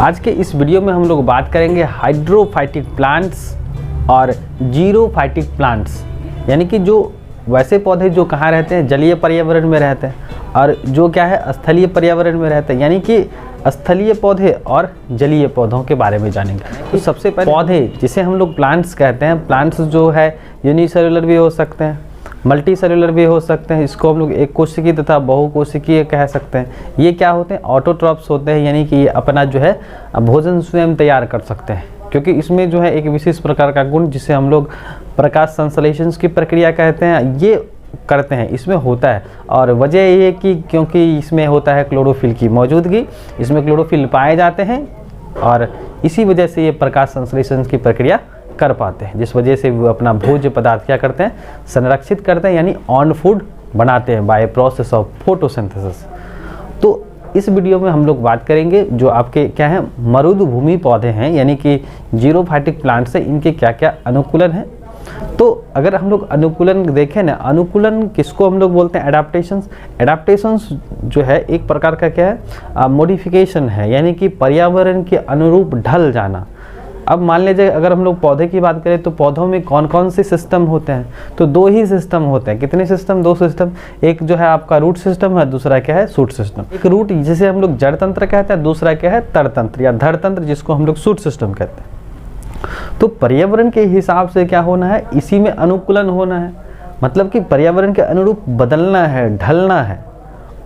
आज के इस वीडियो में हम लोग बात करेंगे हाइड्रोफाइटिक प्लांट्स और जीरोफाइटिक प्लांट्स, यानी कि जो वैसे पौधे जो कहाँ रहते हैं, जलीय पर्यावरण में रहते हैं, और जो क्या है स्थलीय पर्यावरण में रहते हैं, यानी कि स्थलीय पौधे और जलीय पौधों के बारे में जानेंगे। तो सबसे पहले पौधे जिसे हम लोग प्लांट्स कहते हैं, प्लांट्स जो है यूनिसेलुलर भी हो सकते हैं, मल्टी सेलुलर भी हो सकते हैं, इसको हम लोग एक कोशिकीय तथा बहुकोशिकीय कह सकते हैं। ये क्या होते हैं, ऑटोट्रॉप्स होते हैं, यानी कि ये अपना जो है भोजन स्वयं तैयार कर सकते हैं, क्योंकि इसमें जो है एक विशेष प्रकार का गुण जिसे हम लोग प्रकाश संश्लेषण की प्रक्रिया कहते हैं, ये करते हैं, इसमें होता है। और वजह ये कि क्योंकि इसमें होता है क्लोरोफिल की मौजूदगी, इसमें क्लोरोफिल पाए जाते हैं और इसी वजह से ये प्रकाश संश्लेषण की प्रक्रिया कर पाते हैं, जिस वजह से वो अपना भोज्य पदार्थ क्या करते हैं, संरक्षित करते हैं, यानी ऑन फूड बनाते हैं बाय प्रोसेस ऑफ फोटोसिंथेसिस। तो इस वीडियो में हम लोग बात करेंगे जो आपके क्या है मरुभूमि पौधे हैं, यानी कि जीरोफाइटिक प्लांट्स है, इनके क्या क्या अनुकूलन है। तो अगर हम लोग अनुकूलन देखें ना, अनुकूलन किसको हम लोग बोलते हैं, एडाप्टेशंस। एडाप्टेशंस जो है एक प्रकार का क्या है मॉडिफिकेशन है, यानी कि पर्यावरण के अनुरूप ढल जाना। अब मान लीजिए अगर हम लोग पौधे की बात करें तो पौधों में कौन कौन से सिस्टम होते हैं, तो दो ही सिस्टम होते हैं। कितने सिस्टम, दो सिस्टम। एक जो है आपका रूट सिस्टम है, दूसरा क्या है शूट सिस्टम। एक रूट जिसे हम लोग जड़ तंत्र कहते हैं, दूसरा क्या है तड़ तंत्र या धड़ तंत्र, जिसको हम लोग शूट सिस्टम कहते हैं। तो पर्यावरण के हिसाब से क्या होना है, इसी में अनुकूलन होना है, मतलब कि पर्यावरण के अनुरूप बदलना है, ढलना है।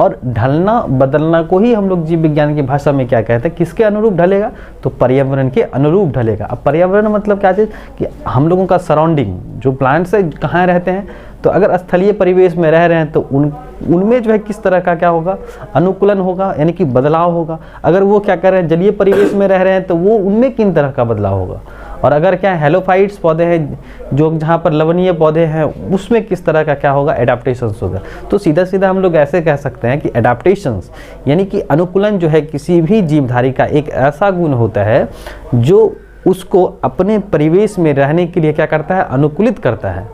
और ढलना बदलना को ही हम लोग जीव विज्ञान की भाषा में क्या कहते हैं, किसके अनुरूप ढलेगा, तो पर्यावरण के अनुरूप ढलेगा। अब पर्यावरण मतलब क्या चीज़ कि हम लोगों का सराउंडिंग, जो प्लांट्स है कहाँ रहते हैं, तो अगर स्थलीय परिवेश में रह रहे हैं तो उनमें जो है किस तरह का क्या होगा, अनुकूलन होगा, यानी कि बदलाव होगा। अगर वो क्या कर रहे हैं, जलीय परिवेश में रह रहे हैं, तो वो उनमें किन तरह का बदलाव होगा। और अगर क्या हेलोफाइट्स पौधे हैं, जो जहाँ पर लवणीय पौधे हैं, उसमें किस तरह का क्या होगा, एडाप्टेशंस होगा। तो सीधा सीधा हम लोग ऐसे कह सकते हैं कि एडाप्टेशंस यानी कि अनुकूलन जो है किसी भी जीवधारी का एक ऐसा गुण होता है जो उसको अपने परिवेश में रहने के लिए क्या करता है, अनुकूलित करता है,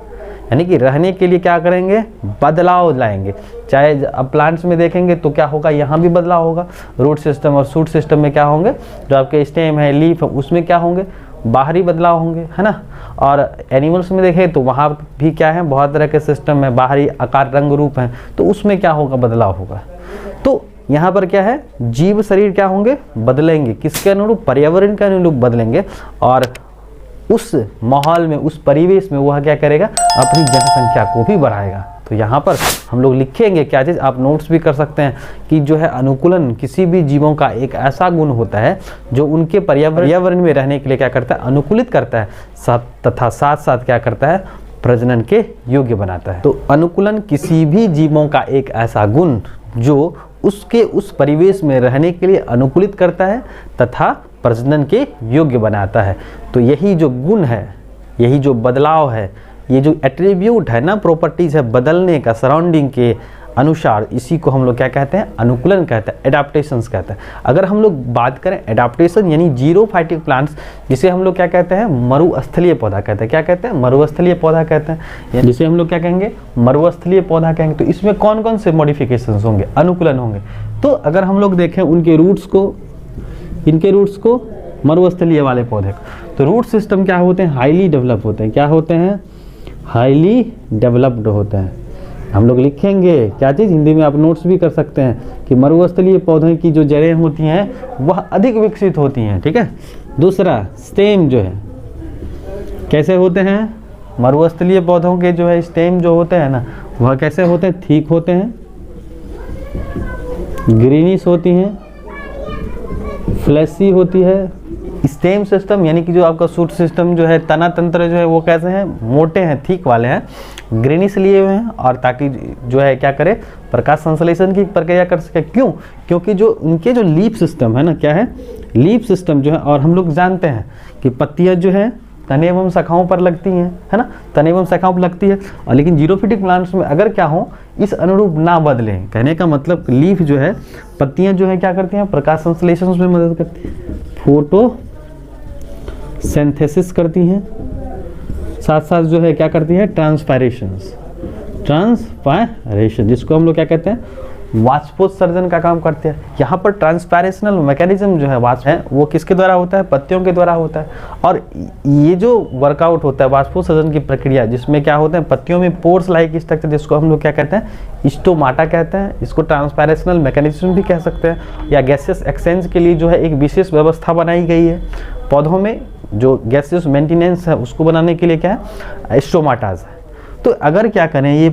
यानी कि रहने के लिए क्या करेंगे, बदलाव लाएंगे। चाहे अब प्लांट्स में देखेंगे तो क्या होगा, यहाँ भी बदलाव होगा। रूट सिस्टम और शूट सिस्टम में क्या होंगे, जो आपके स्टेम है, लीफ है, उसमें क्या होंगे, बाहरी बदलाव होंगे, है ना। और एनिमल्स में देखें तो वहाँ भी क्या है, बहुत तरह के सिस्टम है, बाहरी आकार रंग रूप हैं, तो उसमें क्या होगा, बदलाव होगा। तो यहाँ पर क्या है, जीव शरीर क्या होंगे, बदलेंगे, किसके अनुरूप, पर्यावरण के अनुरूप बदलेंगे। और उस माहौल में, उस परिवेश में वह क्या करेगा, अपनी जनसंख्या को भी बढ़ाएगा। तो यहाँ पर हम लोग लिखेंगे क्या चीज़, आप नोट्स भी कर सकते हैं कि जो है अनुकूलन किसी भी जीवों का एक ऐसा गुण होता है जो उनके पर्यावरण में रहने के लिए क्या करता है, अनुकूलित करता है, तथा साथ साथ क्या करता है, प्रजनन के योग्य बनाता है। तो अनुकूलन किसी भी जीवों का एक ऐसा गुण जो उसके उस परिवेश में रहने के लिए अनुकूलित करता है तथा प्रजनन के योग्य बनाता है। तो यही जो गुण है, यही जो बदलाव है, ये जो एट्रीब्यूट है ना, प्रॉपर्टीज है बदलने का सराउंडिंग के अनुसार, इसी को हम लोग क्या कहते हैं, अनुकूलन कहते हैं, एडाप्टेशंस कहते हैं। अगर हम लोग बात करें एडाप्टेशन यानी जीरोफाइटिक प्लांट्स, जिसे हम लोग क्या कहते हैं, मरुस्थलीय पौधा कहते हैं। क्या कहते हैं, मरुस्थलीय पौधा कहते हैं, जिसे हम लोग क्या कहेंगे, मरुस्थलीय पौधा कहेंगे। तो इसमें कौन कौन से मॉडिफिकेशंस होंगे, अनुकूलन होंगे। तो अगर हम लोग देखें उनके रूट्स को, इनके रूट्स को, मरुस्थलीय वाले पौधे को, तो रूट सिस्टम क्या होते हैं, हाईली डेवलप होते हैं। क्या होते हैं, हाईली डेवलप्ड होते हैं। हम लोग लिखेंगे क्या चीज़, हिंदी में आप नोट्स भी कर सकते हैं कि मरुस्थलीय पौधों की जो जड़ें होती हैं वह अधिक विकसित होती हैं, ठीक है। दूसरा स्टेम जो है, कैसे होते हैं, मरुस्थलीय पौधों के जो है स्टेम जो होते हैं ना, वह कैसे होते हैं, ठीक होते हैं, ग्रीनिश होती हैं, फ्लैशी होती है। स्टेम सिस्टम यानी कि जो आपका शूट सिस्टम जो है, तना तंत्र जो है, वो कैसे हैं, मोटे हैं, ठीक वाले हैं, ग्रीनिश लिए हुए हैं, और ताकि जो है क्या करे, प्रकाश संश्लेषण की प्रक्रिया कर सके। क्यों, क्योंकि जो उनके जो लीफ सिस्टम है ना, क्या है, लीफ सिस्टम जो है, और हम लोग जानते हैं कि पत्तियां जो है तने एवं शाखाओं पर लगती हैं, है ना, तने एवं शाखाओं पर लगती है। और लेकिन जीरोफिटिक प्लांट्स में अगर क्या हो, इस अनुरूप ना बदलें, कहने का मतलब लीफ जो है, पत्तियां जो है क्या करती हैं, प्रकाश संश्लेषण में मदद करती है, फोटो सिंथेसिस करती हैं, साथ साथ जो है क्या करती है, ट्रांसपायरेशन, जिसको हम लोग क्या कहते हैं, वाष्पोत्सर्जन का काम करते हैं। यहाँ पर ट्रांसपैरेशनल मैकेनिज्म जो है वाष्प है वो किसके द्वारा होता है, पत्तियों के द्वारा होता है। और ये जो वर्कआउट होता है वाष्पोत्सर्जन की प्रक्रिया, जिसमें क्या होता है, पत्तियों में पोर्स लाइक स्ट्रक्चर, जिसको हम लोग क्या कहते हैं, स्टोमाटा कहते हैं, इसको ट्रांसपैरेशनल मैकेनिज्म भी कह सकते हैं, या गैसेस एक्सचेंज के लिए जो है एक विशेष व्यवस्था बनाई गई है पौधों में, जो गैसेस मेंटेनेंस है उसको बनाने के लिए क्या है, स्टोमाटाज है। तो अगर क्या करें, ये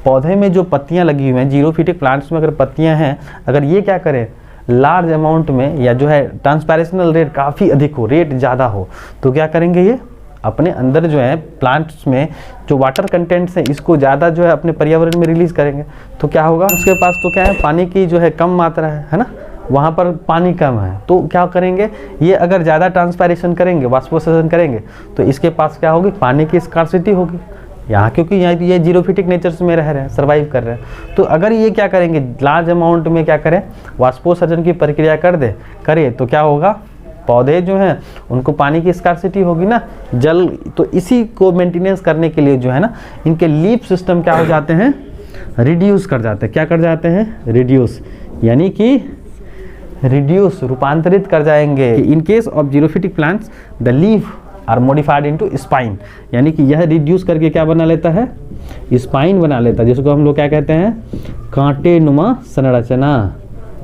पौधे में जो पत्तियां लगी हुई हैं, जीरोफिटिक प्लांट्स में अगर पत्तियां हैं, अगर ये क्या करें, लार्ज अमाउंट में, या जो है ट्रांसपैरेशनल रेट काफ़ी अधिक हो, रेट ज़्यादा हो, तो क्या करेंगे, ये अपने अंदर जो है प्लांट्स में जो वाटर कंटेंट्स हैं इसको ज़्यादा जो है अपने पर्यावरण में रिलीज़ करेंगे। तो क्या होगा, उसके पास तो क्या है, पानी की जो है कम मात्रा है ना, वहाँ पर पानी कम है, तो क्या करेंगे, ये अगर ज़्यादा ट्रांसपैरेशन करेंगे, वाष्पोत्सर्जन करेंगे, तो इसके पास क्या होगी, पानी की स्कार्सिटी होगी यहाँ, क्योंकि यहाँ ये जीरोफिटिक नेचर्स में रह रहे हैं, सर्वाइव कर रहे हैं। तो अगर ये क्या करेंगे, लार्ज अमाउंट में क्या करें, वाष्पोत्सर्जन की प्रक्रिया करे, तो क्या होगा, पौधे जो हैं उनको पानी की स्कार्सिटी होगी ना, जल, तो इसी को मेंटेनेंस करने के लिए जो है ना, इनके लीफ सिस्टम क्या हो जाते हैं, रिड्यूस कर जाते हैं। क्या कर जाते हैं, रिड्यूस, यानी कि रिड्यूस, रूपांतरित कर जाएंगे। In case of xerophytic plants the leaf are modified into spine, यानी कि यह रिड्यूस करके क्या बना लेता है, स्पाइन बना लेता है, जिसको हम लोग क्या कहते हैं, कांटे नुमा संरचना।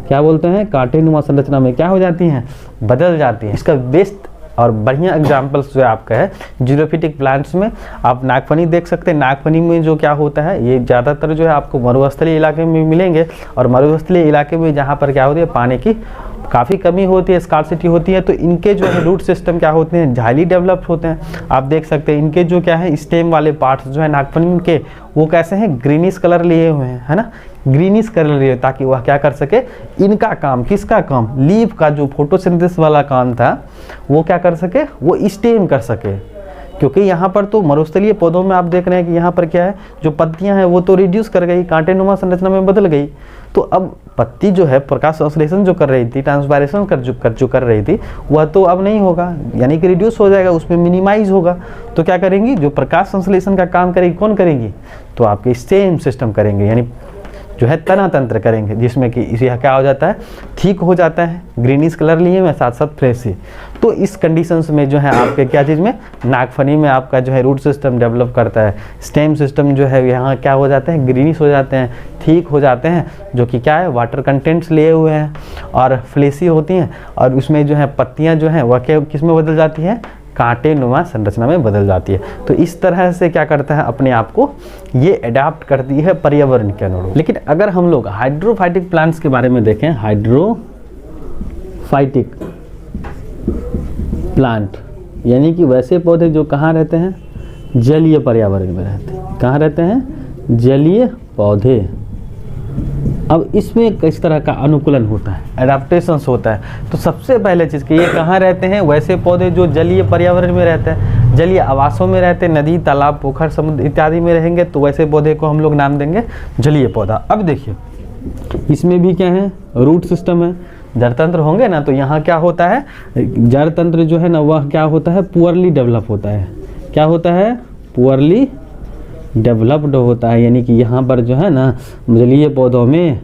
क्या बोलते हैं, कांटे नुमा संरचना में क्या हो जाती हैं, बदल जाती हैं। इसका बेस्ट और बढ़िया एग्जाम्पल्स जो है आपका है जीरोफिटिक प्लांट्स में, आप नागफनी देख सकते हैं। नागफनी में जो क्या होता है, ये ज़्यादातर जो है आपको मरुस्थलीय इलाके में मिलेंगे, और मरुस्थलीय इलाके में जहाँ पर क्या होती है, पानी की काफ़ी कमी होती है, स्कार्सिटी होती है, तो इनके जो है रूट सिस्टम क्या होते हैं, हाईली डेवलप्ड होते हैं। आप देख सकते हैं इनके जो क्या है, स्टेम वाले पार्ट्स जो है नागफनी के, वो कैसे हैं, ग्रीनिश कलर लिए हुए हैं, है ना, ग्रीनिश कलर लिए, ताकि वह क्या कर सके, इनका काम, किसका काम, लीफ का जो फोटोसिंथेसिस वाला काम था वो क्या कर सके, वो स्टेम कर सके। क्योंकि यहाँ पर तो मरुस्थलीय पौधों में आप देख रहे हैं कि यहाँ पर क्या है, जो पत्तियाँ हैं वो तो रिड्यूस कर गई, कांटेनुमा संरचना में बदल गई। तो अब पत्ती जो है प्रकाश संश्लेषण जो कर रही थी, ट्रांसपैरेशन कर रही थी, वह तो अब नहीं होगा, यानी कि रिड्यूस हो जाएगा, उसमें मिनिमाइज होगा। तो क्या करेंगी, जो प्रकाश संश्लेषण का काम करेगी, कौन करेगी, तो आपके स्टेम सिस्टम करेंगे, यानी जो है तना तंत्र करेंगे, जिसमें कि इसे क्या हो जाता है, ठीक हो जाता है, ग्रीनिश कलर लिए में साथ साथ फ्रेश ही। तो इस कंडीशंस में जो है आपके क्या चीज़ में, नागफनी में आपका जो है रूट सिस्टम डेवलप करता है, स्टेम सिस्टम जो है यहाँ क्या हो जाते हैं, ग्रीनिश हो जाते हैं, ठीक हो जाते हैं, जो कि क्या है, वाटर कंटेंट्स लिए हुए हैं और फ्लेसी होती हैं, और उसमें जो है पत्तियाँ जो हैं वह क्या किस में बदल जाती हैं, कांटे नुमा संरचना में बदल जाती है। तो इस तरह से क्या करता है, अपने आप को ये अडाप्ट करती है पर्यावरण के अनुरूप। लेकिन अगर हम लोग हाइड्रोफाइटिक प्लांट्स के बारे में देखें, हाइड्रोफाइटिक प्लांट यानी कि वैसे पौधे जो कहाँ रहते हैं, जलीय पर्यावरण में रहते हैं। कहाँ रहते हैं, जलीय पौधे। अब इसमें किस तरह का अनुकूलन होता है, एडाप्टेशंस होता है। तो सबसे पहले चीज़ कि ये कहाँ रहते हैं, वैसे पौधे जो जलीय पर्यावरण में रहते हैं, जलीय आवासों में रहते हैं, नदी, तालाब, पोखर, समुद्र इत्यादि में रहेंगे, तो वैसे पौधे को हम लोग नाम देंगे जलीय पौधा। अब देखिए इसमें भी क्या है, रूट सिस्टम है, जड़ तंत्र होंगे ना, तो यहाँ क्या होता है, जड़ तंत्र जो है ना वह क्या होता है, पुअरली डेवलप होता है। क्या होता है, पुअरली डेवलप्ड होता है, यानी कि यहाँ पर जो है ना जलीय पौधों में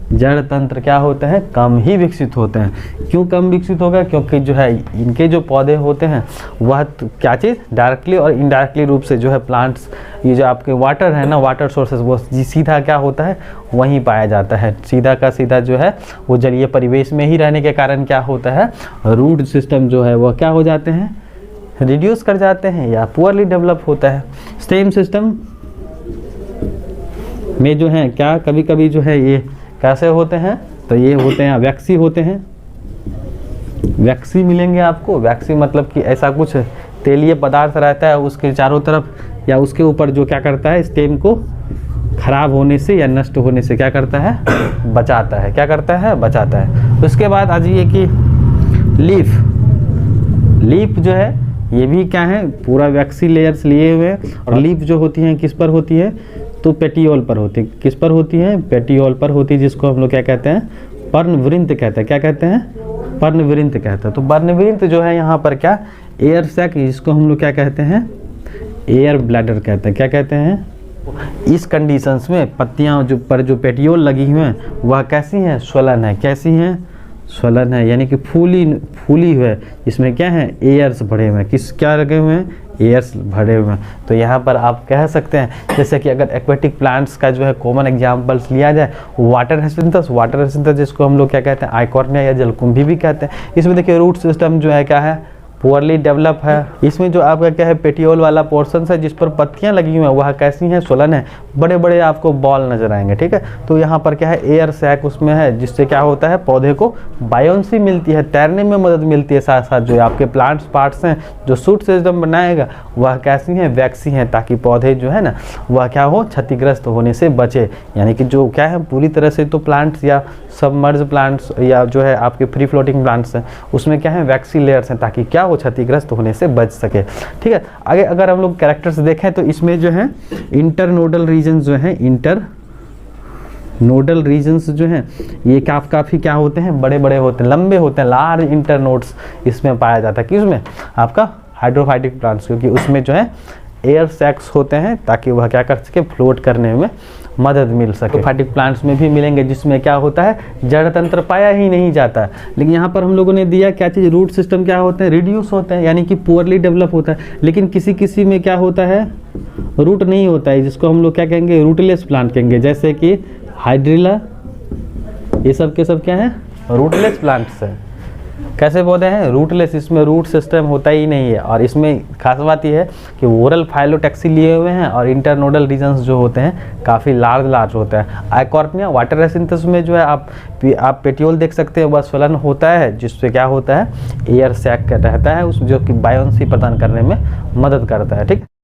जड़ तंत्र क्या होते हैं, कम ही विकसित होते हैं। क्यों कम विकसित होगा, क्योंकि जो है इनके जो पौधे होते हैं वह क्या चीज़, डायरेक्टली और इनडायरेक्टली रूप से जो है प्लांट्स, ये जो आपके वाटर है ना, वाटर सोर्सेज, वो सीधा क्या होता है, वहीं पाया जाता है। सीधा का सीधा जो है वो जलीय परिवेश में ही रहने के कारण क्या होता है, रूट सिस्टम जो है वह क्या हो जाते हैं, रिड्यूस कर जाते हैं या पुअरली डेवलप होता है। स्टेम सिस्टम में जो है क्या कभी कभी जो है ये कैसे होते हैं, तो ये होते हैं वैक्सी होते हैं। वैक्सी मिलेंगे आपको, वैक्सी मतलब कि ऐसा कुछ तेलीय पदार्थ रहता है उसके चारों तरफ, या उसके ऊपर जो क्या करता है, स्टेम को खराब होने से या नष्ट होने से क्या करता है, बचाता है। क्या करता है, बचाता है। उसके बाद आ जाइए कि लीफ जो है ये भी क्या है, पूरा वैक्सी लेयर्स लिए हुए हैं। और लीफ जो होती हैं किस पर होती है, तो पेटियोल पर होती है। किस पर होती है, पेटियोल पर होती है, जिसको हम लोग क्या कहते हैं, पर्णवृंत कहते हैं। क्या कहते हैं, पर्णवृंत कहते हैं। तो पर्णवृंत जो है यहाँ पर क्या, एयर सैक, जिसको हम लोग क्या कहते हैं, एयर ब्लैडर कहते हैं। क्या कहते हैं, इस कंडीशंस में पत्तियां जो पेटियोल लगी हुई हैं वह कैसी हैं, स्वलन है। कैसी हैं, स्वलन है, यानी कि फूली हुई है। इसमें क्या है, एयर्स भरे हुए हैं। क्या लगे हुए हैं, एयर्स भरे हुए हैं। तो यहाँ पर आप कह सकते हैं, जैसे कि अगर एक्वेटिक प्लांट्स का जो है कॉमन एग्जांपल्स लिया जाए, वाटर हेसिंथस जिसको हम लोग क्या कहते हैं, आइकॉर्निया या जलकुंभी भी कहते हैं। इसमें देखिए रूट सिस्टम जो है क्या है, पुअरली डेवलप है। इसमें जो आपका क्या है, पेटियोल वाला पोर्शन है जिस पर पत्तियां लगी हुई हैं वह कैसी हैं, स्वलन है। बड़े बड़े आपको बॉल नजर आएंगे, ठीक है। तो यहाँ पर क्या है, एयर सैक उसमें है, जिससे क्या होता है, पौधे को बायोन्सी मिलती है, तैरने में मदद मिलती है। साथ साथ जो आपके प्लांट्स पार्ट्स हैं जो सूट सिस्टम बनाएगा वह कैसी हैं, वैक्सी हैं, ताकि पौधे जो है ना वह क्या हो, क्षतिग्रस्त होने से बचे। यानी कि जो क्या है, पूरी तरह से तो प्लांट्स या सबमर्ज प्लांट्स या जो है आपके फ्री फ्लोटिंग प्लांट्स हैं उसमें क्या है, वैक्सी लेयर्स हैं, ताकि क्या हो, क्षतिग्रस्त होने से बच सके, ठीक है। आगे अगर हम लोग कैरेक्टर्स देखें तो इसमें जो है इंटरनोडल रीजन जो है, इंटरनोडल रीजन्स जो हैं ये काफ़ी क्या होते हैं, बड़े बड़े होते हैं, लंबे होते हैं। लार्ज इंटरनोड्स इसमें पाया जाता है। किसमें, आपका हाइड्रोफाइटिक प्लांट्स, क्योंकि उसमें जो है एयर सैक्स होते हैं ताकि वह क्या कर सके, फ्लोट करने में मदद मिल सके। फाइटिक प्लांट्स में भी मिलेंगे जिसमें क्या होता है, जड़ तंत्र पाया ही नहीं जाता है। लेकिन यहाँ पर हम लोगों ने दिया क्या चीज़, रूट सिस्टम क्या होते हैं, रिड्यूस होते हैं, यानी कि पुअरली डेवलप होता है। लेकिन किसी में क्या होता है, रूट नहीं होता है, जिसको हम लोग क्या कहेंगे, रूटलेस प्लांट कहेंगे। जैसे कि हाइड्रिला, ये सब के सब क्या है, रूटलेस प्लांट्स हैं। कैसे पौधे हैं, रूटलेस, इसमें रूट सिस्टम होता ही नहीं है। और इसमें खास बात यह है कि ओरल फाइलोटैक्सी लिए हुए हैं और इंटरनोडल रीजन्स जो होते हैं काफ़ी लार्ज होता है। आइकॉर्निया वाटर हेसिंथस में जो है आप पेटियोल देख सकते हैं, वह स्वलन होता है, जिससे क्या होता है, एयर सैक रहता है उस, जो कि बायोन्सी प्रदान करने में मदद करता है, ठीक है।